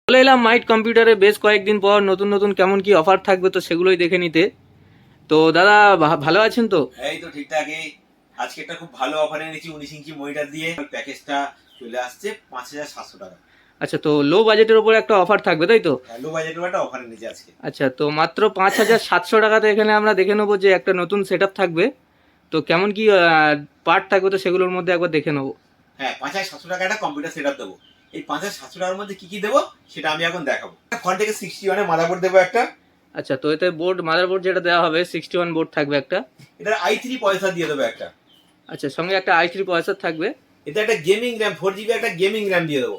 চলে এলাম মাইট কম্পিউটারে বেশ কয়েকদিন পর নতুন নতুন কেমন কি অফার থাকবে তো সেগুলোই দেখে নিতে। তো দাদা ভালো আছেন তো? এই তো ঠিকঠাক। এই আজকে একটা খুব ভালো অফারে এনেছি 19 ইঞ্চি মনিটর দিয়ে। প্যাকেজটা চলে আসছে 5,700 টাকা। আচ্ছা, তো লো বাজেটের ওপর একটা অফার থাকবে তাই তো? লো বাজেটের একটা অফার এনেছি আজকে। আচ্ছা, তো মাত্র 5,700 টাকাতে এখানে আমরা দেখে নেবো যে একটা নতুন সেট থাকবে। তো কেমন কি পার্ট থাকবে তো সেগুলোর মধ্যে একবার দেখে নেবো। হ্যাঁ, 5,700 টাকা একটা কম্পিউটার সেটআপ দেবো। এই 5,700 টাকার মধ্যে কি কি দেবো সেটা আমি এখন দেখাবো। ফ্রন্ট থেকে 61 এর মাদারবোর্ড দেবো একটা। আচ্ছা, তো এতে মাদারবোর্ড যেটা দেওয়া হবে 61 বোর্ড থাকবে একটা। এটা i3 প্রসেসর দিয়ে দেবো একটা। আচ্ছা, সঙ্গে একটা i3 প্রসেসর থাকবে। এতে একটা গেমিং র্যাম 4GB একটা গেমিং র্যাম দিয়ে দেবো।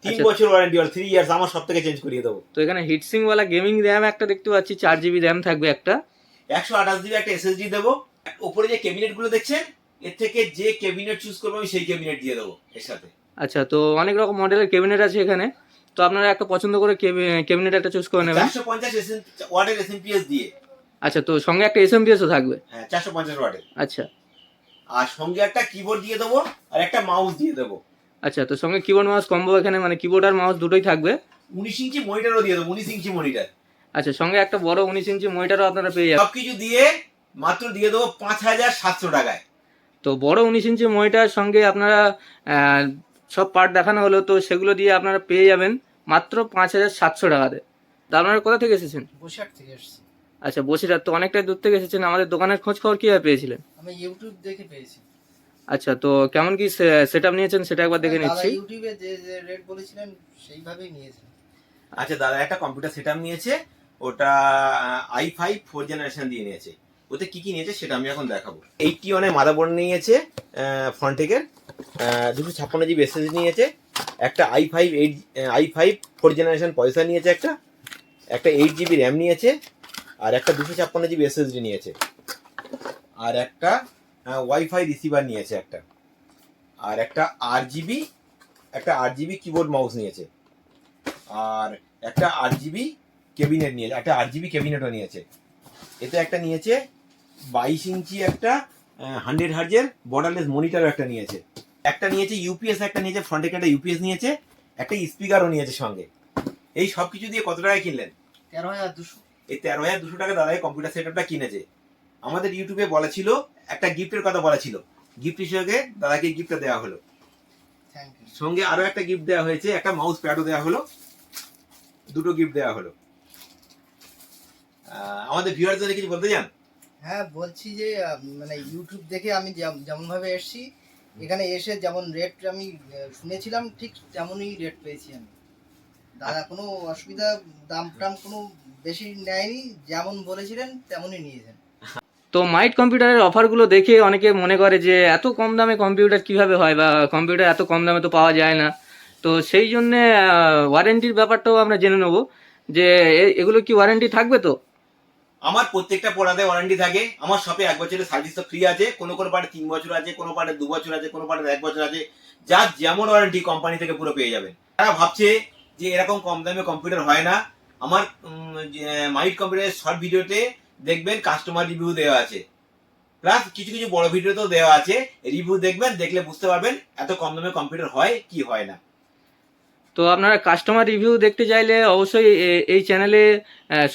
3 আচ্ছা। বছর ওয়ারেন্টি, আর 3 ইয়ার্স আমার সব থেকে চেঞ্জ করিয়ে দেবো। তো এখানে হিটসিং ওয়ালা গেমিং র্যাম একটা দেখতে পাচ্ছি, 4GB র্যাম থাকবে একটা। 128GB একটা SSD দেবো। উপরে যে ক্যাবিনেট গুলো দেখছেন, এর থেকে যে ক্যাবিনেট চুজ করবো আমি সেই ক্যাবিনেট দিয়ে দেবো এর সাথে। আচ্ছা, তো অনেক রকম মডেলের ক্যাবিনেট আছে এখানে, তো আপনারা একটা পছন্দ করে ক্যাবিনেট একটা চুজ করে নেবেন। 450 ওয়াটের SMPS দিয়ে। আচ্ছা, তো সঙ্গে একটা এসএমপিএসও থাকবে। হ্যাঁ, 450 ওয়াটের। আচ্ছা। আর সঙ্গে একটা কিবোর্ড দিয়ে দেবো আর একটা মাউস দিয়ে দেবো। আচ্ছা, তো সঙ্গে কিবোর্ড মাউস কম্বো এখানে, মানে কিবোর্ড আর মাউস দুটোই থাকবে। 19 ইঞ্চি মনিটরও দিয়ে দেবো, 19 ইঞ্চি মনিটর। আচ্ছা, সঙ্গে একটা বড় 19 ইঞ্চি মনিটরও আপনারা পেয়ে যাবেন। সবকিছু দিয়ে মাত্র দিয়ে দেবো 5,700 টাকায়। তো বড় 19 ইঞ্চি মনিটর সঙ্গে আপনারা সব পার্ট দেখানো হলো, তো সেগুলো দিয়ে আপনারা পেয়ে যাবেন মাত্র 5,700 টাকাতে। তা আপনারা কোথা থেকে এসেছেন? বসিরহাট থেকে এসেছি। আচ্ছা, বসিরহাট, তো অনেকটাই দূর থেকে এসেছেন। আমাদের দোকানের খোঁজ খবর কীভাবে পেয়েছিলেন? আমি ইউটিউব দেখে পেয়েছি। আচ্ছা, তো কেমন কি সেট আপ নিয়েছেন সেটা একবার দেখে দাদা নিচ্ছি। ইউটিউবে যে যে রেট বলেছিলেন সেইভাবেই নিয়েছেন। আচ্ছা, দাদা একটা কম্পিউটার সেটআপ নিয়েছে, ওটা i5 4 জেনারেশন দিয়ে নিয়েছে। ওতে কি কি নিয়েছে সেটা আমি এখন দেখাবো। 81 এর মাদারবোর্ড নিয়েছে, ফ্রন্ট থেকে 256GB SSD নিয়েছে, একটা i5 4 জেনারেশন প্রসেসর নিয়েছে, একটা 8GB র্যাম নিয়েছে, আর একটা 256GB SSD নিয়েছে, আর একটা ওয়াইফাই রিসিভার নিয়েছে একটা, আর একটা RGB কিবোর্ড মাউস নিয়েছে, আর একটা 8GB ক্যাবিনেট নিয়েছে, একটা 8GB ক্যাবিনেটও নিয়েছে। এতে একটা নিয়েছে 22 ইঞ্চি একটা 100 হার্জের বর্ডারলেস মনিটরও একটা নিয়েছে, একটা নিয়েছে ইউপিএস, একটা নিয়েছে ফ্রন্টে একটা ইউপিএস নিয়েছে, একটা স্পিকারও নিয়েছে সঙ্গে। এই সব কিছু দিয়ে কত টাকায় কিনলেন? 13,200। এই 13,200 টাকা দাদা কম্পিউটার সেটআপটা কিনেছে। আমাদের ইউটিউবে বলা ছিল, একটা গিফটের কথা বলা ছিল, গিফট হিসেবে দাদাকে গিফটটা দেওয়া হলো। Thank you. সঙ্গে আরো একটা গিফট দেওয়া হয়েছে, একটা মাউস প্যাডও দেওয়া হলো, দুটো গিফট দেওয়া হলো। আমাদের ভিউয়ারদের কিছু বলতে চান? হ্যাঁ, বলছি যে মানে ইউটিউব দেখে আমি যেমন ভাবে এসেছি, এখানে এসে যেমন রেট আমি শুনেছিলাম ঠিক তেমনই রেট পেয়েছি আমি। দাদা কোনো অসুবিধা, দাম টাম কোনো বেশি নেয়নি, যেমন বলেছিলেন তেমনই নিয়েছেন। তো মাইট কম্পিউটারের অফারগুলো দেখে অনেকে মনে করে যে এত কম দামে কম্পিউটার কিভাবে হয়, বা কম্পিউটার এত কম দামে তো পাওয়া যায় না। তো সেই জন্যে ওয়ারেন্টির ব্যাপারটাও আমরা জেনে নেবো যে এগুলো কি ওয়ারেন্টি থাকবে তো? আমার প্রত্যেকটা প্রোডাক্টে ওয়ারেন্টি থাকে। আমার শপে 1 বছরের সার্ভিস তো ফ্রি আছে, কোনো কোনো পার্টে 3 বছর আছে, কোনো পার্টে 2 বছর আছে, কোনো পার্টে 1 বছর আছে। যার যেমন ওয়ারেন্টি কোম্পানি থেকে পুরো পেয়ে যাবেন। তারা ভাবছে যে এরকম কম দামে কম্পিউটার হয় না, আমার মাইট কম্পিউটারের শর্ট ভিডিওতে দেখবেন কাস্টমার রিভিউ দেওয়া আছে, প্লাস কিছু কিছু বড় ভিডিওতেও দেওয়া আছে। রিভিউ দেখবেন, দেখলে বুঝতে পারবেন এত কম দামে কম্পিউটার হয় কি হয় না। তো আপনারা কাস্টমার রিভিউ দেখতে চাইলে অবশ্যই এই চ্যানেলে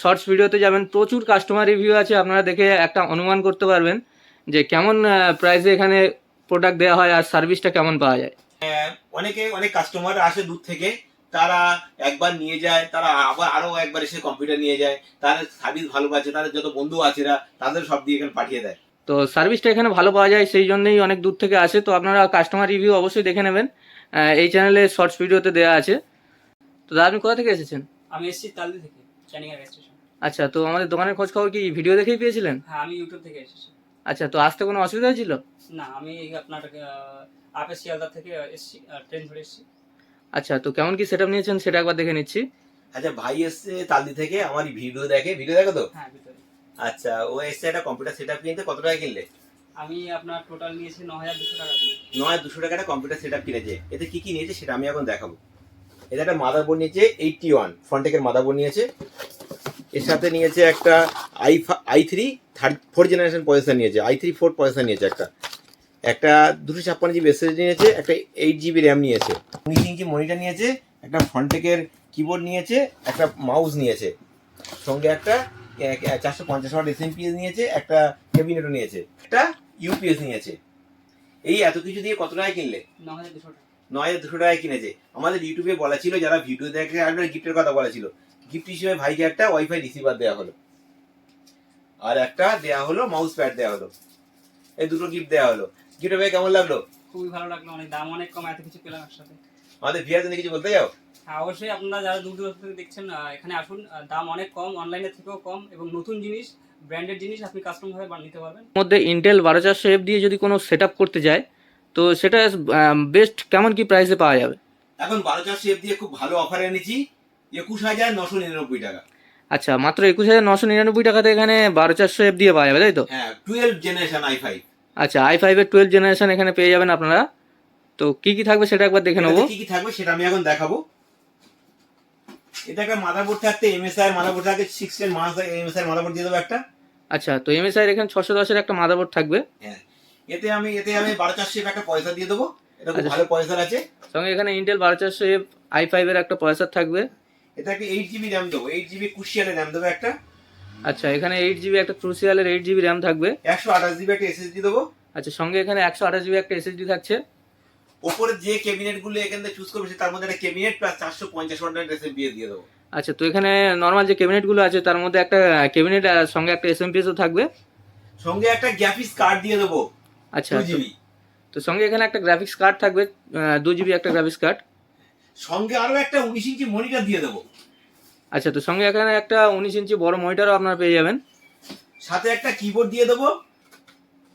শর্টস ভিডিওতে যাবেন, প্রচুর কাস্টমার রিভিউ আছে, আপনারা দেখে একটা অনুমান করতে পারবেন যে কেমন প্রাইসে এখানে প্রোডাক্ট দেওয়া হয় আর সার্ভিসটা কেমন পাওয়া যায়। অনেক কাস্টমার আসে দূর থেকে, তারা একবার নিয়ে যায়, তারা আবার আরো একবার এসে কম্পিউটার নিয়ে যায়, তাদের সার্ভিস ভালো পাচ্ছে, তাদের যত বন্ধু আছে তাদের সব দিয়ে এখানে পাঠিয়ে দেয়। তো সার্ভিসটা এখানে ভালো পাওয়া যায়, সেই জন্যই অনেক দূর থেকে আসে। তো আপনারা কাস্টমার রিভিউ অবশ্যই দেখে নেবেন, এই চ্যানেলে শর্টস ভিডিওতে দেওয়া আছে। তো দাদা, আপনি কোথা থেকে এসেছেন? আমি এসেছি তালদি থেকে, ক্যানিং রেল স্টেশন। আচ্ছা, তো আমাদের দোকানের খোঁজ খবর কি ভিডিও দেখেই পেয়েছিলেন? হ্যাঁ, আমি ইউটিউব থেকে এসেছি। আচ্ছা, তো আসতে কোনো অসুবিধা হয়েছিল? না, আমি আপনার আপে শিয়ালদা থেকে এসেছি, ট্রেন ধরে এসেছি। আচ্ছা, তো কেমন কি সেটআপ নিয়েছেন সেটা একবার দেখে নিচ্ছি। আচ্ছা, ভাই এসছে তালদি থেকে, আমার ভিডিও দেখো তো। হ্যাঁ, ভিতরে। আচ্ছা, ও এসছে একটা কম্পিউটার সেটআপ কিনতে। কত টাকা কিনলে? আমি আপনার টোটাল নিয়েছি 9,200 টাকা দিয়ে। 9,200 টাকা একটা কম্পিউটার সেটআপ কিনেছে। এতে কি কি নিয়েছে সেটা আমি এখন দেখাবো। এটা একটা মাদারবোর্ড নিয়েছে 81 ফ্রন্টেকের মাদারবোর্ড নিয়েছে, এর সাথে নিয়েছে একটা i3 4 জেনারেশন প্রসেসর নিয়েছে, i3 4 প্রসেসর নিয়েছে, একটা 256GB SSD নিয়েছে, একটা 8GB র্যাম নিয়েছে, 19 ইঞ্চি মনিটর নিয়েছে, একটা ফ্রন্টেকের কিবোর্ড নিয়েছে, একটা মাউস নিয়েছে, সঙ্গে একটা 450 ওয়াট এসএমপিএস নিয়েছে, একটা ক্যাবিনেটও নিয়েছে, একটা ইউপিএস নিয়েছে। এই এত কিছু দিয়ে কত টাকায় কিনলে? 9200 টাকা। 9200 টাকায় কিনেছে। আমাদের ইউটিউবে বলা ছিল, যারা ভিডিও দেখে আসবে গিফটের কথা বলা ছিল, গিফট হিসেবে ভাইকে একটা ওয়াইফাই রিসিভার দেওয়া হলো, আর একটা দেওয়া হলো মাউস প্যাড দেওয়া হলো। এই দুটো গিফট দেওয়া হলো। গিফট ভাই কেমন লাগলো? খুবই ভালো লাগলো, অনেক দাম অনেক কম, এত কিছু পেলাম একসাথে। আমাদের ভিয়ার জন্য কিছু বলতে যাও? হ্যাঁ, অবশ্যই আপনারা যারা দূর দূরান্ত থেকে দেখছেন এখানে আসুন, দাম অনেক কম, অনলাইনের থেকেও কম, এবং নতুন জিনিস, ব্র্যান্ডেড জিনিস আপনি কাস্টম ভাবে নিতে পারবেন। মধ্যে ইন্টেল 12400F দিয়ে যদি কোনো সেট আপ করতে যায়, তো সেটা বেস্ট কেমন কি প্রাইসে পাওয়া যাবে? এখন 1200 দিয়ে খুব ভালো অফার এনেছি, 21999 টাকা। আচ্ছা, মাত্র 21999 টাকাতে এখানে 12400F দিয়ে পাওয়া যাবে, তাই তো? হ্যাঁ, 12 জেনারেশন i5। আচ্ছা, i5 এর 12 জেনারেশন এখানে পেয়ে যাবেন আপনারা। তো কি কি থাকবে সেটা একবার দেখে নেবো। কি কি থাকবে সেটা আমি এখন দেখাবো। এটা একটা মাদারবোর্ড থাকতে, এমএসআই মাদারবোর্ড থাকে, 610 এমএসআই মাদারবোর্ড দিয়ে দেবো একটা। আচ্ছা, তো MSI এর এখানে 610 এর একটা মাদারবোর্ড থাকবে। হ্যাঁ, এতে আমি 1200 একটা পয়সা দিয়ে দেবো। এটা খুব আচ্ছা। ভালো পয়সার আছে। সঙ্গে এখানে ইন্টেল 12400F i5 এর একটা প্রসেসর থাকবে। এটা একটা 8GB র্যাম দেবো, 8GB কুশিয়ালের র্যাম দেবো একটা। আচ্ছা, এখানে 8GB একটা ক্রুশিয়ালের 8GB র্যাম থাকবে। 128GB একটা এসএসডি দেবো। আচ্ছা, সঙ্গে এখানে 128GB একটা SSD থাকছে। ওপরে যে ক্যাবিনেট গুলো এখান থেকে চুজ করবে, তার মধ্যে একটা ক্যাবিনেট প্লাস 450 ওয়াটের এসএমপিএস দিয়ে দেবো। আচ্ছা, তো এখানে নর্মাল যে ক্যাবিনেটগুলো আছে তার মধ্যে একটা ক্যাবিনেট আর সঙ্গে একটা এসএমপিএসও থাকবে। সঙ্গে একটা গ্রাফিক্স কার্ড দিয়ে দেবো, আচ্ছা, 2GB। তো সঙ্গে এখানে একটা গ্রাফিক্স কার্ড থাকবে, 2GB একটা গ্রাফিক্স কার্ড। সঙ্গে আরো একটা 19 ইঞ্চি মনিটর দিয়ে দেবো। আচ্ছা, তো সঙ্গে এখানে একটা 19 ইঞ্চি বড় মনিটরও আপনারা পেয়ে যাবেন। সাথে একটা কিবোর্ড দিয়ে দেবো,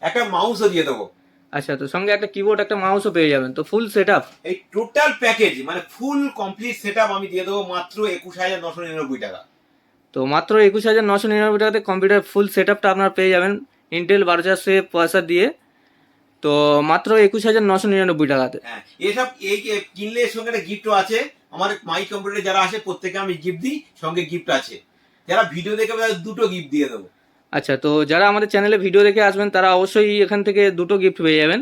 একটা মাউসও দিয়ে দেবো। আচ্ছা, তো সঙ্গে একটা কিবোর্ড একটা মাউসও পেয়ে যাবেন। তো ফুল সেটআপ, এই টোটাল প্যাকেজ মানে ফুল কমপ্লিট সেটআপ আমি দিয়ে দেবো মাত্র 21999 টাকা। তো মাত্র 21999 টাকাতে কম্পিউটার ফুল সেটআপটা আপনারা পেয়ে যাবেন ইন্টেল 12400 প্রসেসর দিয়ে। তো মাত্র 21999 টাকাতে। হ্যাঁ, এসব এই কিনলে এর সঙ্গে একটা গিফটও আছে। আমার মাই কম্পিউটারে যারা আসে প্রত্যেকে আমি গিফট দিই, সঙ্গে গিফট আছে। যারা ভিডিও দেখে তাদের দুটো গিফট দিয়ে দেবো। আচ্ছা, তো যারা আমাদের চ্যানেলে ভিডিও দেখে আসবেন তারা অবশ্যই এখান থেকে দুটো গিফট পেয়ে যাবেন।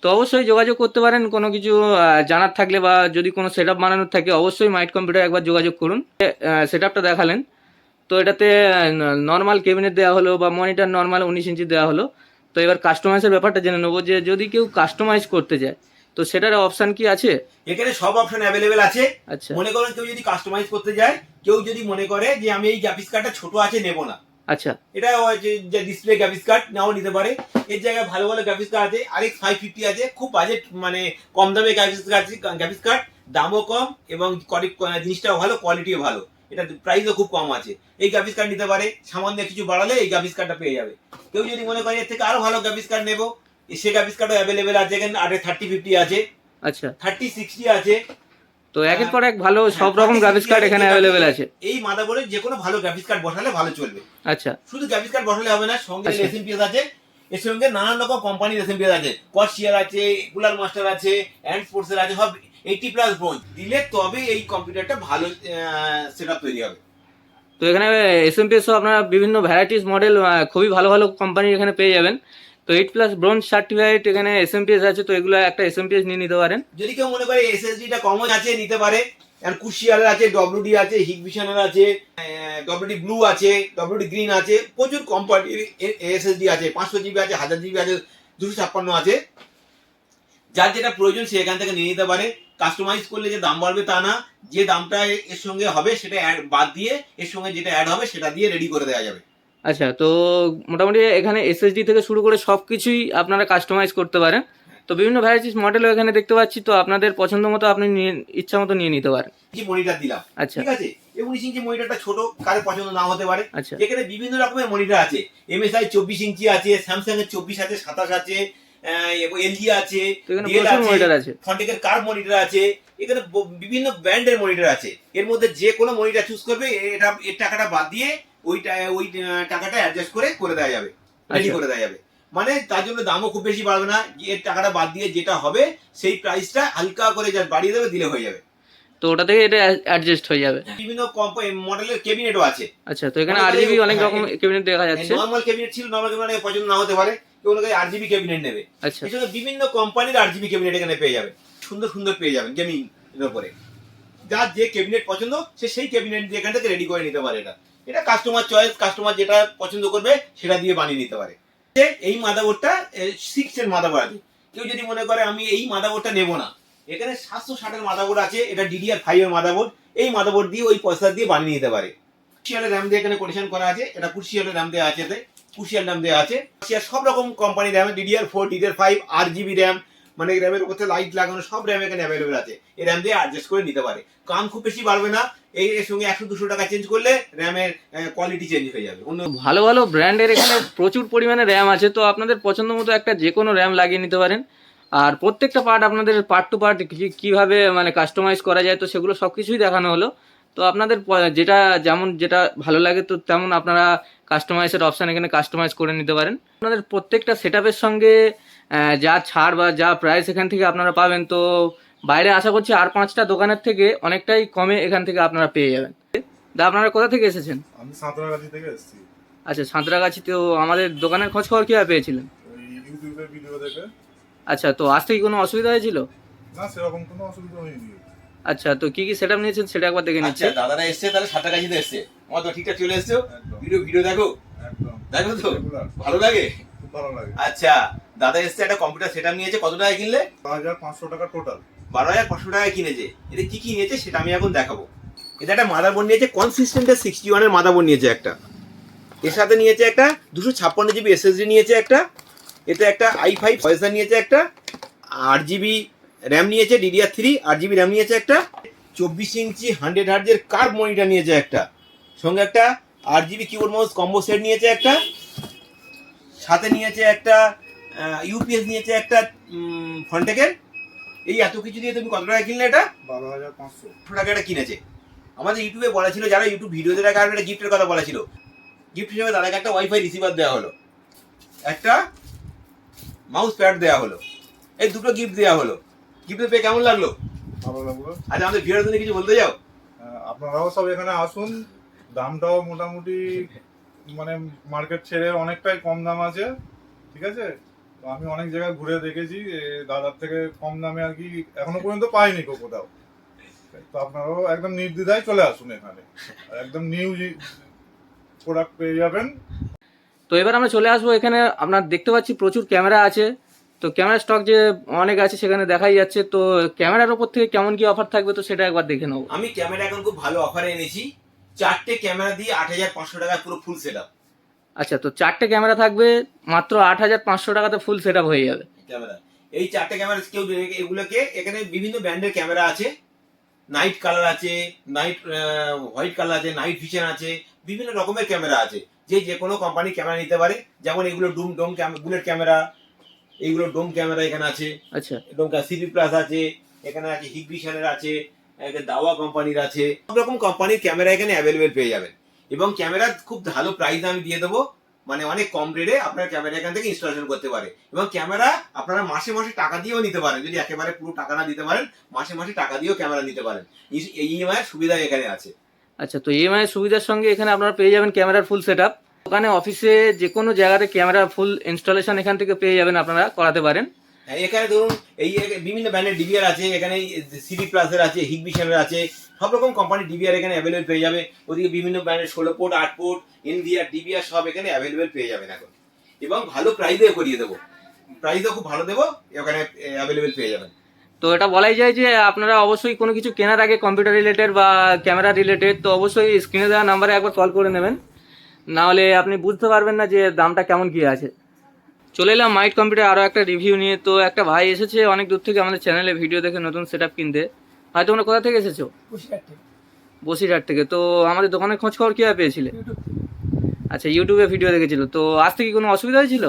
তো অবশ্যই যোগাযোগ করতে পারেন, কোনো কিছু জানার থাকলে বা যদি কোনো সেটআপ বানানোর থাকে অবশ্যই মাইট কম্পিউটার একবার যোগাযোগ করুন। সেটআপটা দেখালেন, তো এটাতে নর্মাল ক্যাবিনেট দেওয়া হলো বা মনিটর নর্মাল 19 ইঞ্চি দেওয়া হলো। তো এবার কাস্টমাইজের ব্যাপারটা জেনে নেবো যে যদি কেউ কাস্টমাইজ করতে যায় তো সেটার অপশান কি আছে? এখানে সব অপশন অ্যাভেলেবেল আছে। আচ্ছা, মনে করেন কেউ যদি কাস্টমাইজ করতে যায়, কেউ যদি মনে করে যে আমি এই গ্রাফিক্স কার্ডটা ছোট আছে নেব না, আচ্ছা, এটা যে ডিসপ্লে গ্রাফিক্স কার্ড নাও নিতে পারে। এর জায়গায় ভালো ভালো গ্রাফিক্স কার্ড আছে, RX 550 আছে, খুব বাজেট মানে কম দামে গ্রাফিক্স কার্ড, দামও কম এবং জিনিসটাও ভালো, কোয়ালিটিও ভালো, এটা প্রাইসও খুব কম আছে। এই গ্রাফিক্স কার্ড নিতে পারে, সামান্য কিছু বাড়ালে এই গ্রাফিক্স কার্ডটা পেয়ে যাবে। কেউ যদি মনে করে এর থেকে আরো ভালো গ্রাফিক্স কার্ড নেবো, সে গ্রাফিক্স কার্ডও অ্যাভেলেবেল আছে। এখানে 3050 আছে, আচ্ছা। 3060 আছে। তো একের পর এক ভালো সব রকম গ্রাফিক্স কার্ড এখানে অ্যাভেলেবেল আছে। এই মাদারবোর্ডে যে কোনো ভালো গ্রাফিক্স কার্ড বসালে ভালো চলবে। আচ্ছা, শুধু গ্রাফিক্স কার্ড বসালে হবে না, সঙ্গে আচ্ছা। এসএমপিএস আছে। এর সঙ্গে নানান রকম কোম্পানির এসএমপিএস আছে, কর্সিয়ার আছে, কুলার মাস্টার আছে, অ্যান্ড স্পোর্টসের আছে, সব 80+ ব্রোঞ্জ দিলে তবে এই কম্পিউটারটা ভালো সেটআপ তৈরি হবে। তো এখানে এসএমপিএস আপনারা বিভিন্ন ভ্যারাইটিস মডেল খুবই ভালো ভালো কোম্পানির এখানে পেয়ে যাবেন। তো 8+ ব্রোঞ্জ সার্টিফাইড এখানে এসএমপিএস আছে, তো এগুলো একটা এসএমপিএস নিয়ে নিতে পারেন। যদি কেউ মনে করে এসএসডিটা কমন আছে নিতে পারে, আর কুশিয়ারের আছে, ডব্লিউডি আছে, হিগভিশনের আছে, ডব্লিউডি ব্লু আছে, ডব্লিউডি গ্রিন আছে, প্রচুর কোম্পানির এসএসডি আছে, 500 GB আছে, 1000 GB আছে, 256 আছে। যার যেটা প্রয়োজন সে এখান থেকে নিয়ে নিতে পারে। কাস্টমাইজ করলে যে দাম বাড়বে তা না, যে দামটা এর সঙ্গে হবে সেটা বাদ দিয়ে এর সঙ্গে যেটা অ্যাড হবে সেটা দিয়ে রেডি করে দেওয়া যাবে। আচ্ছা, তো মোটামুটি এখানে এসএসডি থেকে শুরু করে সব কিছুই আপনারা কাস্টমাইজ করতে পারেন। তো বিভিন্ন ভ্যারাইটিস মডেলও এখানে দেখতে পাচ্ছি, তো আপনাদের পছন্দ মতো আপনি ইচ্ছা মতো নিয়ে নিতে পারেন। মনিটর দিলাম, আচ্ছা, ঠিক আছে। 19 ইঞ্চি মনিটরটা ছোট, কারো পছন্দ না হতে পারে। আচ্ছা, এখানে বিভিন্ন রকমের মনিটর আছে, MSI 24 ইঞ্চি আছে, স্যামসাং এর 24 আছে, 27 আছে, LG আছে, তো এখানে ডেল প্রচুর আছে, মনিটর আছে। ফন্টেকের কার্ভ মনিটর আছে। এখানে বিভিন্ন ব্র্যান্ডের মনিটর আছে। এর মধ্যে যে কোনো মনিটর চুজ করবে, এটা এর টাকাটা বাদ দিয়ে ওই টাকাটা অ্যাডজাস্ট করে দেওয়া যাবে, রেডি আচ্ছা। করে দেওয়া যাবে। মানে তার জন্য দামও খুব বেশি বাড়বে না, এর টাকাটা বাদ দিয়ে যেটা হবে সেই প্রাইসটা হালকা করে যা বাড়িয়ে দেবে, দিলে হয়ে যাবে। তো ওটা থেকে এটা অ্যাডজাস্ট হয়ে যাবে। বিভিন্ন মডেলের ক্যাবিনেটও আছে। আচ্ছা, তো এখানে RGB অনেক রকম ক্যাবিনেট দেখা যাচ্ছে। নরমাল ক্যাবিনেট ছিল, নরমাল ক্যাবিনেট পছন্দ না হতে পারে, কেউ RGB ক্যাবিনেট নেবে। আচ্ছা, এছাড়া বিভিন্ন কোম্পানির RGB ক্যাবিনেট এখানে পেয়ে যাবে, সুন্দর সুন্দর পেয়ে যাবেন গেমিং এর উপরে। যার যে ক্যাবিনেট পছন্দ সে সেই ক্যাবিনেট দিয়ে এখান থেকে রেডি করে নিতে পারে। এটা কাস্টমার চয়েস, কাস্টমার যেটা পছন্দ করবে সেটা দিয়ে বানিয়ে নিতে পারে। এই মাদারবোর্ডটা 6 এর মাদারবোর্ড আছে। কেউ যদি মনে করে আমি এই মাদারবোর্ডটা নেবো না, এখানে 760 এর মাদারবোর্ড আছে, এটা DDR5 এর মাদারবোর্ড। এই মাদারবোর্ড দিয়ে ওই পয়সা দিয়ে বানিয়ে নিতে পারে। কুশিয়ালের র্যাম দিয়ে এখানে কোটেশন করা আছে, এটা কুশিয়ালের র্যাম দেওয়া আছে, কুশিয়াল র্যাম দেওয়া আছে। সব রকম company RAM, DDR4, DDR5, 8GB RAM, মানে র্যামের উপরে লাইট লাগানো সব র্যাম এখানে অ্যাভেলেবেল আছে। এই র্যাম দিয়ে অ্যাডজাস্ট করে নিতে পারে। কাম খুব বেশি বাড়বে না, এর সঙ্গে 100-200 টাকা চেঞ্জ করলে র্যামের কোয়ালিটি চেঞ্জ হয়ে যাবে। অন্য ভালো ভালো ব্র্যান্ডের এখানে প্রচুর পরিমাণে র্যাম আছে, তো আপনাদের পছন্দ মতো একটা যে কোনো র্যাম লাগিয়ে নিতে পারেন। আর প্রত্যেকটা পার্ট আপনাদের পার্ট টু পার্ট কীভাবে মানে কাস্টমাইজ করা যায়, তো সেগুলো সব কিছুই দেখানো হলো। তো আপনাদের যেটা ভালো লাগে তো তেমন আপনারা কাস্টমাইজের অপশান এখানে কাস্টমাইজ করে নিতে পারেন। আপনাদের প্রত্যেকটা সেটআপের সঙ্গে যা ছাড় বা যা প্রাইস এখান থেকে আপনারা পাবেন, তো বাইরে আশা করছি আর 5টা দোকানের থেকে অনেকটাই কমে এখান থেকে আপনারা পেয়ে যাবেন। তা আপনারা কোথা থেকে এসেছেন? আমি সাঁতরাগাছি থেকে এসেছি। আচ্ছা, সাঁতরাগাছি। তো আমাদের দোকানের খোঁজ খবর কীভাবে পেয়েছিলেন? ওই ইউটিউবের ভিডিও দেখে। আচ্ছা, তো আসতে কি কোনো অসুবিধা হয়েছিল? না, সেরকম কোনো অসুবিধা হয়নি। আচ্ছা, তো কি কি সেটআপ নিয়েছেন সেটা একবার দেখে নিচ্ছি। আচ্ছা, দাদারা এসছে তাহলে সাঁতরাগাছিতে এসছে, আমার তো ঠিকঠাক চলে এসছো। একদম। ভিডিও দেখো, একদম দেখো তো রেগুলার, ভালো লাগে। খুব ভালো লাগে। আচ্ছা, দাদা এসছে একটা কম্পিউটার সেটআপ নিয়েছে। কত টাকা কিনলে? 12,500 টাকা টোটাল। 12,500 টাকায় কিনেছে। এটা কি কি নিয়েছে সেটা আমি এখন দেখাবো। এটা একটা মাদারবোর্ড নিয়েছে, কনসিস্টেন্টের 61 এর মাদারবোর্ড নিয়েছে একটা। এর সাথে নিয়েছে একটা 256GB SSD নিয়েছে একটা। এটা একটা i5 প্রসেসর নিয়েছে একটা। 8GB র্যাম নিয়েছে, DDR3 8GB র্যাম নিয়েছে একটা। 24 ইঞ্চি 100 হার্জের কার্ভ মনিটর নিয়েছে একটা। সঙ্গে একটা 8GB keyboard mouse combo set নিয়েছে একটা। সাথে নিয়েছে একটা ইউপিএস নিয়েছে একটা ফন্টেকের। এই এত কিছু দিয়ে তুমি কত টাকা কিনলে? এটা 12,500 টাকা এটা কিনেছে। আমাদের ইউটিউবে বলা ছিল, যারা ইউটিউব ভিডিওতে দেখা একটা গিফটের কথা বলা ছিল। গিফট হিসেবে দাদাকে একটা ওয়াইফাই রিসিভার দেওয়া হলো, একটা মাউস প্যাড দেওয়া হলো, এই দুটো গিফট দেওয়া হলো। গিফট পেয়ে কেমন লাগলো? ভালো লাগলো। আচ্ছা, আমাদের ভিডিওর জন্য কিছু বলতে যাও? আপনারাও সব এখানে আসুন। দামটাও মোটামুটি মানে মার্কেট ছেড়ে অনেকটাই কম দাম আছে, ঠিক আছে? তো আমি অনেক জায়গায় ঘুরে দেখেছি, দাদার থেকে কম দামে আর কি এখনো পর্যন্ত পাইনি কোথাও। তো আপনারাও একদম নির্দ্বিধায় চলে আসুন এখানে, আর একদম নিউ প্রোডাক্ট পেয়ে যাবেন। তো এবার আমরা চলে আসবো এখানে। আপনার দেখতে পাচ্ছি প্রচুর ক্যামেরা আছে, তো ক্যামেরা স্টক যে অনেক আছে সেখানে দেখাই যাচ্ছে। তো ক্যামেরার ওপর থেকে কেমন কি অফার থাকবে তো সেটা একবার দেখে নেবো। আমি ক্যামেরা এখন খুব ভালো অফারে এনেছি। 4টে ক্যামেরা দিয়ে 8,500 টাকা পুরো ফুল সেটআপ। আচ্ছা, তো 4টে ক্যামেরা থাকবে মাত্র 8,500 টাকাতে ফুল সেটআপ হয়ে যাবে। ক্যামেরা, এই 4টে ক্যামেরা কেউ এগুলোকে, এখানে বিভিন্ন ব্র্যান্ডের ক্যামেরা আছে। নাইট কালার আছে, নাইট হোয়াইট কালার আছে, নাইট ভিশন আছে, বিভিন্ন রকমের ক্যামেরা আছে। যে কোনো কোম্পানির ক্যামেরা নিতে পারে। যেমন এগুলো ডোম বুলেট ক্যামেরা, এইগুলো ডোম ক্যামেরা এখানে আছে। আচ্ছা, ডোম সিপি প্লাস আছে, এখানে আছে হিগভিশনের আছে, দাওয়া কোম্পানির আছে। সব রকম কোম্পানির ক্যামেরা এখানে অ্যাভেলেবেল পেয়ে যাবেন। এবং ক্যামেরা খুব ভালো প্রাইস আমি দিয়ে দেবো, মানে অনেক কম রেটে আপনার ক্যামেরা এখান থেকে ইনস্টলেশন করতে পারে। এবং ক্যামেরা আপনারা মাসে মাসে টাকা দিয়েও নিতে পারেন, যদি একেবারে পুরো টাকা না দিতে পারেন, মাসে মাসে টাকা দিয়েও ক্যামেরা নিতে পারেন। ইএমআই এর সুবিধা এখানে আছে। আচ্ছা, তো ইএমআই সুবিধার সঙ্গে এখানে আপনারা পেয়ে যাবেন ক্যামেরার ফুল সেটআপ। দোকানে, অফিসে, যে কোনো জায়গাতে ক্যামেরা ফুল ইনস্টলেশন এখান থেকে পেয়ে যাবেন, আপনারা করাতে পারেন। এখানে ধরুন এই বিভিন্ন ব্র্যান্ডের ডিভিআর আছে, এখানে সিডি প্লাসের আছে, হিগভিশনের আছে, সব রকম কোম্পানির ডিভিআর এখানে অ্যাভেলেবেল পেয়ে যাবে। ওদিকে বিভিন্ন ব্র্যান্ডের 16 পোর্ট, 8 পোর্ট, এনভিআর, ডিভিআর সব এখানে অ্যাভেলেবেল পেয়ে যাবেন এখন। এবং ভালো প্রাইসেও করিয়ে দেবো, প্রাইসও খুব ভালো দেবো, এখানে অ্যাভেলেবেল পেয়ে যাবেন। তো এটা বলাই যায় যে আপনারা অবশ্যই কোনো কিছু কেনার আগে কম্পিউটার রিলেটেড বা ক্যামেরা রিলেটেড তো অবশ্যই স্ক্রিনে দেওয়া নাম্বারে একবার কল করে নেবেন, নাহলে আপনি বুঝতে পারবেন না যে দামটা কেমন কি আছে। চলে এলাম মাইট কম্পিউটার আরও একটা রিভিউ নিয়ে। তো একটা ভাই এসেছে অনেক দূর থেকে আমাদের চ্যানেলে ভিডিও দেখে নতুন সেটআপ কিনতে। ভাই, তোমরা কোথা থেকে এসেছো? বসিরহাট থেকে। তো আমাদের দোকানের খোঁজ খবর কীভাবে পেয়েছিলে? আচ্ছা, ইউটিউবে ভিডিও দেখেছিল। তো আসতে কি কোনো অসুবিধা হয়েছিল?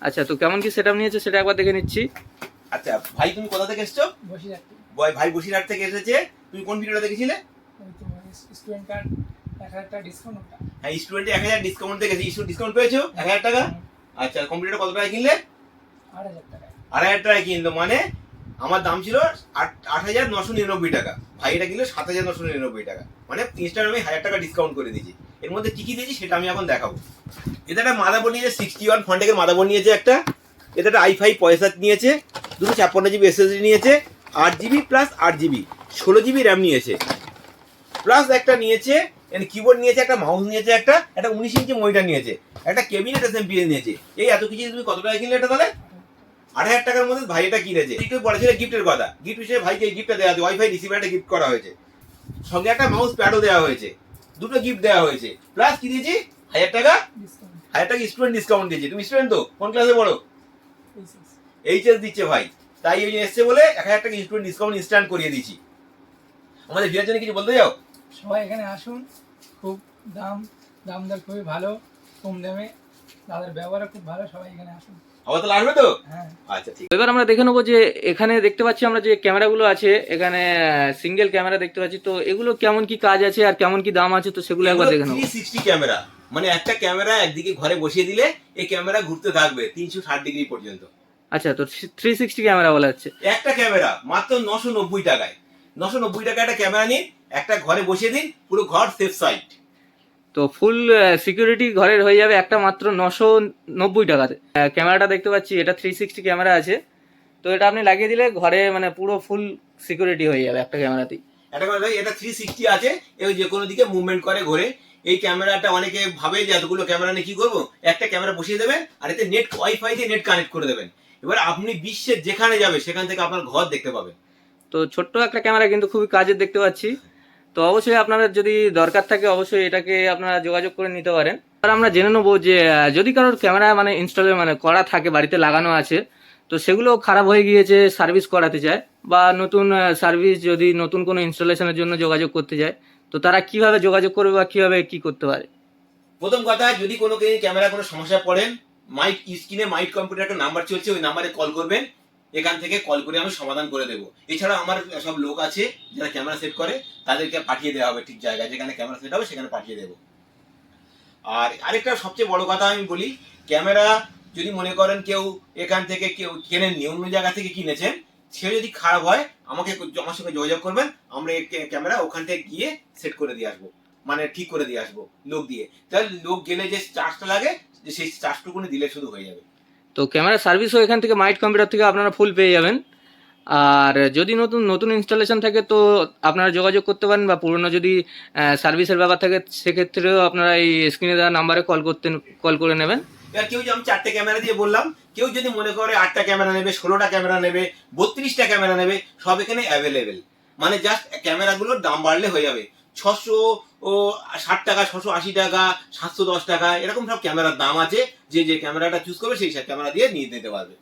আচ্ছা, তো কেমন কি সেটআপ নিয়েছে সেটা একবার দেখে নিচ্ছি। আচ্ছা ভাই, তুমি কোথা থেকে এসছো? ভাই বসিরহাট থেকে এসেছে। তুমি কোন ভিডিওটা দেখেছিলে? হ্যাঁ, স্টুডেন্টে 1000 ডিসকাউন্ট দেখেছি। ডিসকাউন্ট পেয়েছো 1000 টাকা। আচ্ছা, কম্পিউটার কত টাকা কিনলে? 8,000 টাকায় কিনলো, মানে আমার দাম ছিল 8,999 টাকা, ভাই এটা কিনলো 7,999 টাকা, মানে ইনস্ট্যান্ট আমি 1000 টাকা ডিসকাউন্ট করে দিয়েছি। এর মধ্যে কি কি দিয়েছি সেটা আমি এখন দেখাবো। এটা একটা মাদারবোর্ড নিয়েছে, 61 ফন্টেকের মাদারবোর্ড নিয়েছে একটা। এটা একটা i5 প্রসেসর নিয়েছে, 256GB SSD নিয়েছে, 8GB plus 8GB 16 GB RAM নিয়েছে, প্লাস একটা নিয়েছে কিবোর্ড নিয়েছে, একটা মাউস নিয়েছে, একটা 19 ইঞ্চি মনিটর নিয়েছে, একটা ক্যাবিনেট এসএমপিএস নিয়েছে। এই এত কিছু তুমি কত টাকা কিনলে এটা তাহলে? 8,000 টাকার মধ্যে ভাই এটা কিনেছে। একটু বলেছিল গিফটের কথা, গিফট হিসেবে ভাইকে এই গিফটটা দেওয়া হয়েছে, ওয়াইফাই রিসিভার একটা গিফট করা হয়েছে, সঙ্গে একটা মাউস প্যাডও দেওয়া হয়েছে, দুটো গিফট দেওয়া হয়েছে, প্লাস কি দিয়েছি 1,000 টাকা স্টুডেন্ট ডিসকাউন্ট দিয়েছি। তুমি স্টুডেন্ট তো কোন ক্লাসে পড়ো? এইচএস দিচ্ছে ভাই, তাই ওই এসছে বলে 1,000 টাকা স্টুডেন্ট ডিসকাউন্ট ইনস্ট্যান্ট করিয়ে দিয়েছি। আমাদের ভিড়ের জন্য কিছু বলতে যাও? সবাই এখানে আসুন, খুব দাম দর খুবই ভালো, কম দামে, তাদের ব্যবহার খুব ভালো, সবাই এখানে আসুন। আবার তাহলে আসবে তো? হ্যাঁ। আচ্ছা ঠিক। এবার আমরা দেখে নেবো যে এখানে দেখতে পাচ্ছি আমরা যে ক্যামেরাগুলো আছে, এখানে সিঙ্গেল ক্যামেরা দেখতে পাচ্ছি, তো এগুলো কেমন কি কাজ আছে আর কেমন কি দাম আছে, তো সেগুলো একবার দেখে নেবো। 360 ক্যামেরা, মানে একটা ক্যামেরা একদিকে ঘরে বসিয়ে দিলে এই ক্যামেরা ঘুরতে থাকবে 360 ডিগ্রি পর্যন্ত। আচ্ছা, তো 360 ক্যামেরা বলা হচ্ছে। একটা ক্যামেরা মাত্র 990 টাকায়, 990 টাকা একটা ক্যামেরা নিন, একটা ঘরে বসিয়ে দিন, পুরো ঘর সেফ সাইড। তো ফুল সিকিউরিটি ঘরের হয়ে যাবে একটা মাত্র 990 টাকাতে। ক্যামেরাটা দেখতে পাচ্ছি এটা 360 ক্যামেরা আছে, তো এটা আপনি লাগিয়ে দিলে ঘরে মানে পুরো ফুল সিকিউরিটি হয়ে যাবে একটা ক্যামেরাতেই। একটা ক্যামেরা এটা 360 আছে, এবং যে কোনো দিকে মুভমেন্ট করে ঘোরে। এই ক্যামেরাটা অনেকে ভাবে যে এতগুলো ক্যামেরা নিয়ে কি করবো, একটা ক্যামেরা বসিয়ে দেবেন আর এতে নেট ওয়াইফাই দিয়ে নেট কানেক্ট করে দেবেন, এবার আপনি বিশ্বের যেখানে যাবে সেখান থেকে আপনার ঘর দেখতে পাবেন। তো ছোট্ট একটা ক্যামেরা কিন্তু খুবই কাজের দেখতে পাচ্ছি। তো অবশ্যই আপনাদের যদি দরকার থাকে অবশ্যই এটাকে আপনারা যোগাযোগ করে নিতে পারেন। আর আমরা জেনে নেবো যে যদি কারোর ক্যামেরা মানে ইনস্টলে মানে করা থাকে, বাড়িতে লাগানো আছে, তো সেগুলো খারাপ হয়ে গিয়েছে, সার্ভিস করাতে চায়, বা নতুন সার্ভিস যদি নতুন কোনো ইনস্টলেশনের জন্য যোগাযোগ করতে চায়, তো তারা কিভাবে যোগাযোগ করবে বা কিভাবে কি করতে পারে? প্রথম কথা, যদি কোনো ক্যামেরা কোনো সমস্যা পড়েন, মাইট স্ক্রিনে মাইট কম্পিউটার একটা নাম্বার চলছে, ওই নাম্বারে কল করবেন, এখান থেকে কল করে আমি সমাধান করে দেবো। এছাড়া আমার সব লোক আছে যারা ক্যামেরা সেট করে, তাদেরকে পাঠিয়ে দেওয়া হবে ঠিক জায়গায়, যেখানে ক্যামেরা সেট হবে সেখানে পাঠিয়ে দেবো। আর আরেকটা সবচেয়ে বড় কথা আমি বলি, ক্যামেরা যদি মনে করেন কেউ এখান থেকে কেউ কেনেননি, অন্য জায়গা থেকে কিনেছেন, সে যদি খারাপ হয় আমার সঙ্গে যোগাযোগ করবেন, আমরা এই ক্যামেরা ওখান থেকে গিয়ে সেট করে দিয়ে আসবো, মানে ঠিক করে দিয়ে আসবো লোক দিয়ে। তাহলে লোক গেলে যে চার্জটা লাগে সেই চার্জটুকুনি দিলে শুধু হয়ে যাবে। তো ক্যামেরা সার্ভিসও এখান থেকে মাইট কম্পিউটার থেকে আপনারা ফুল পেয়ে যাবেন। আর যদি নতুন ইনস্টলেশন থাকে তো আপনারা যোগাযোগ করতে পারেন, বা পুরনো যদি সার্ভিসের ব্যাপার থাকে সেক্ষেত্রেও আপনারা এই স্ক্রিনে দেওয়া নাম্বারে কল করে নেবেন। এবার কেউ যে আমি 4টে ক্যামেরা দিয়ে বললাম, কেউ যদি মনে করে 8টা ক্যামেরা নেবে, 16টা ক্যামেরা নেবে, 32টা ক্যামেরা নেবে, সব এখানে অ্যাভেলেবেল। মানে জাস্ট ক্যামেরাগুলোর দাম বাড়লে হয়ে যাবে। 660 টাকা, 680 টাকা, 710 টাকা, এরকম সব ক্যামেরার দাম আছে। যে ক্যামেরাটা চুজ করবে সেই ক্যামেরা দিয়ে নিয়ে নিতে পারবে।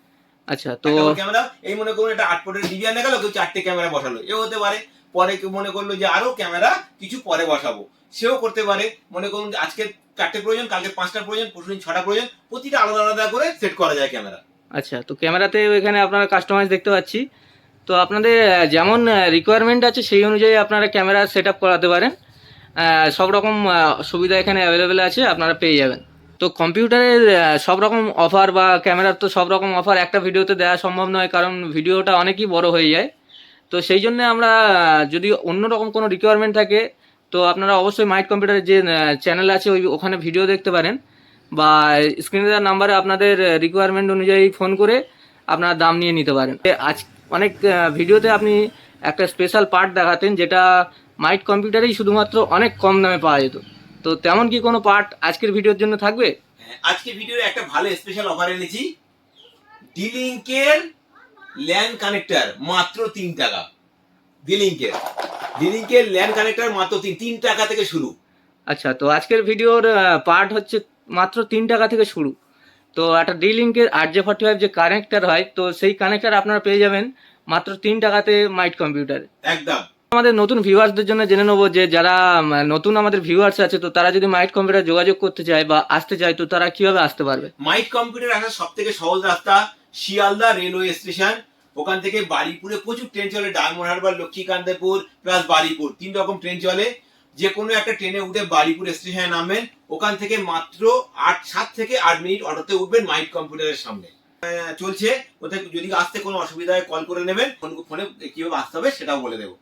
আচ্ছা, তো ক্যামেরা এই মনে করুন এটা 8 ফুটের ডিবি আনে গেল, কেউ 4টে ক্যামেরা বসালো, এও হতে পারে। পরে কেউ মনে করলো যে আরো ক্যামেরা কিছু পরে বসাবো, সেও করতে পারে। মনে করুন আজকে 4টে প্রয়োজন, কালকে 5টা প্রয়োজন, পরশুদিন 6টা প্রয়োজন, প্রতিটা আলাদা আলাদা করে সেট করা যায় ক্যামেরা। আচ্ছা, তো ক্যামেরাতে এখানে আপনারা কাস্টমাইজ দেখতে পাচ্ছি। তো আপনাদের যেমন রিকোয়ারমেন্ট আছে সেই অনুযায়ী আপনারা ক্যামেরা সেট আপ করাতে পারেন। সব রকম সুবিধা এখানে অ্যাভেলেবেল আছে, আপনারা পেয়ে যাবেন। তো কম্পিউটারের সব রকম অফার বা ক্যামেরার তো সব রকম অফার একটা ভিডিওতে দেওয়া সম্ভব নয়, কারণ ভিডিওটা অনেকই বড় হয়ে যায়। তো সেই জন্য আমরা যদি অন্যরকম কোনো রিকোয়ারমেন্ট থাকে তো আপনারা অবশ্যই মাইট কম্পিউটারের যে চ্যানেল আছে ওখানে ভিডিও দেখতে পারেন, বা স্ক্রিনে দেওয়া নাম্বারে আপনাদের রিকোয়ারমেন্ট অনুযায়ী ফোন করে আপনারা দাম নিয়ে নিতে পারেন। আজ অনেক ভিডিওতে আপনি একটা স্পেশাল পার্ট দেখাতেন, যেটা মাইট কম্পিউটারেই শুধুমাত্র অনেক কম দামে পাওয়া যেত। তো তেমন কি কোনো পার্ট আজকের ভিডিওর জন্য থাকবে? আজকে ভিডিওর একটা ভালো স্পেশাল অফার এনেছি, ডিলিংকের ল্যান কানেক্টর মাত্র 3 টাকা। ডিলিংকের ল্যান কানেক্টর মাত্র 3 টাকা থেকে শুরু। আচ্ছা, তো আজকের ভিডিওর পার্ট হচ্ছে মাত্র 3 টাকা থেকে শুরু। তো একটা ডি-লিঙ্কের RJ45 যে কানেক্টর হয়, তো সেই কানেক্টর আপনারা পেয়ে যাবেন মাত্র 3 টাকাতে মাইট কম্পিউটারে। একদম। আমাদের নতুন ভিউয়ার্সদের জন্য জেনে নেবো যে যারা নতুন আমাদের ভিউয়ার্স আছে, তো তারা যদি মাইট কম্পিউটার যোগাযোগ করতে চায় বা আসতে চায়, তো তারা কিভাবে আসতে পারবে? মাইট কম্পিউটার আসার সব থেকে সহজ রাস্তা শিয়ালদা রেলওয়ে স্টেশন। ওখান থেকে বারুইপুরে প্রচুর ট্রেন চলে, ডায়মন্ড হারবার, লক্ষ্মীকান্তপুর প্লাস বারুইপুর, 3 রকম ট্রেন চলে। যে কোনো একটা ট্রেনে উঠে বারুইপুর স্টেশনে নামবেন, ওখান থেকে মাত্র 7 থেকে 8 মিনিট অটোতে উঠবেন মাইট কম্পিউটারের সামনে চলছে। ওতে যদি আসতে কোনো অসুবিধা হয় কল করে নেবেন, ফোনে কিভাবে আসতে হবে সেটাও বলে দেবো।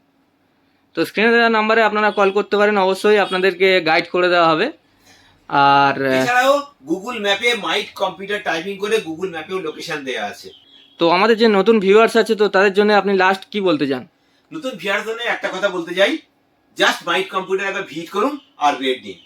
তো স্ক্রিনে দেওয়া নাম্বারে আপনারা কল করতে পারেন, অবশ্যই আপনাদেরকে গাইড করে দেওয়া হবে। আর এছাড়াও গুগল ম্যাপে মাইট কম্পিউটার টাইপিং করে গুগল ম্যাপেও লোকেশন দেওয়া আছে। তো আমাদের যে নতুন ভিউয়ার্স আছে, তো তাদের জন্য আপনি লাস্ট কি বলতে চান? নতুন ভিউয়ার্স জন্য একটা কথা বলতে চাই, জাস্ট মাইট কম্পিউটার একবার ভিজিট করুন আর রেট নিন।